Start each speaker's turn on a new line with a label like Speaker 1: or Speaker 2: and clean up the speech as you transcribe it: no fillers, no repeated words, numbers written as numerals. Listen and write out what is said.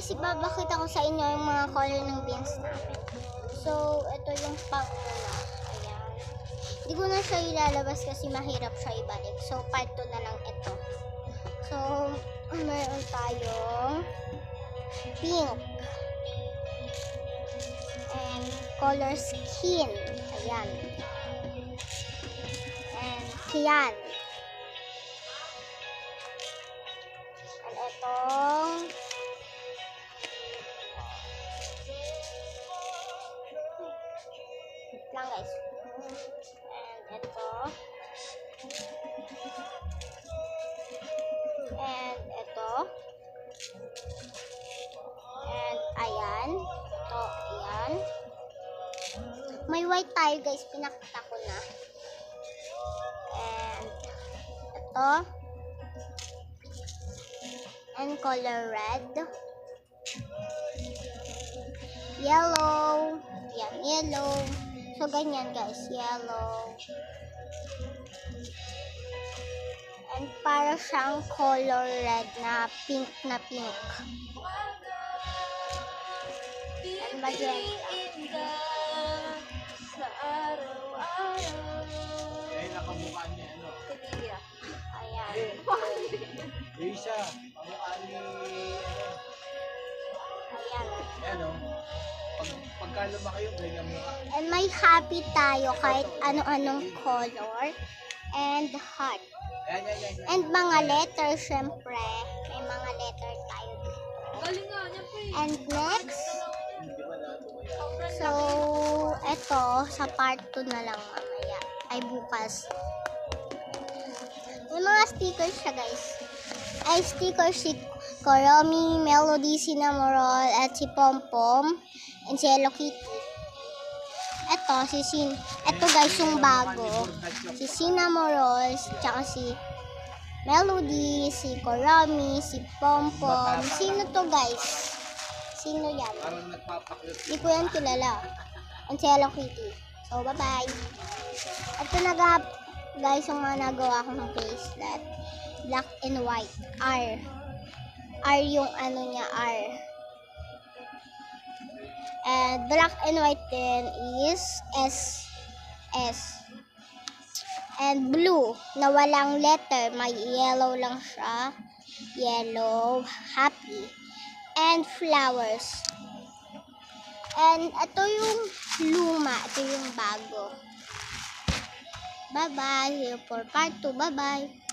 Speaker 1: guys, ipapakita ko sa inyo yung mga color ng beans namin. So, ito yung pang-una. Ayan. Hindi ko na siya ilalabas kasi mahirap siya ibalik. So, part 2 na lang ito. So, meron tayong pink. And color skin. Ayan. And cyan. And itong lang guys. And ito. And ito. And ayan. Ito, ayan. May white tayo guys, pinakita ko na. And ito. And color red. Yellow. Ayan, yellow. So, ganyan guys, yellow. And para siyang color red na pink na pink. And magenta.
Speaker 2: Sa araw-araw.
Speaker 3: Ay, nakamukha niya, ano?
Speaker 2: Pamilya.
Speaker 1: Ayan.
Speaker 3: Yung isa, kamukha ni, ano?
Speaker 1: Ayan.
Speaker 3: Ayan, oh. Pagka lumaki yung ganyan mo.
Speaker 1: And may happy tayo kahit ano-anong color. And heart.
Speaker 3: Ayan, yan, yan.
Speaker 1: And mga letter, syempre. May mga letter tayo dito.
Speaker 2: Galing nga niya po eh.
Speaker 1: And next,
Speaker 3: Hindi ba nato kaya?
Speaker 1: so, eto, sa part 2 na lang mamaya. Ay, bukas. May mga stickers siya, guys. Ay, stickers si Koromi, Melody, Cinnamoroll, at si Pompom, and si Hello Kitty. Eto guys, yung bago. Si Cinnamoroll, tsaka si Melody, si Koromi, si Pompom. Sino to, guys? Sino yan?
Speaker 3: Parang nagpapakyot.
Speaker 1: Hindi ko yan kilala. And si Hello Kitty. So, bye-bye. Ito na guys, yung mga nagawa ko ng bracelet. Black and white. R. R yung ano niya, R. And black and white then is S. S. And blue, na walang letter. May yellow lang siya. Yellow, happy. And flowers. And ito yung luma. Ito yung bago. Bye-bye. See you for part 2. Bye-bye.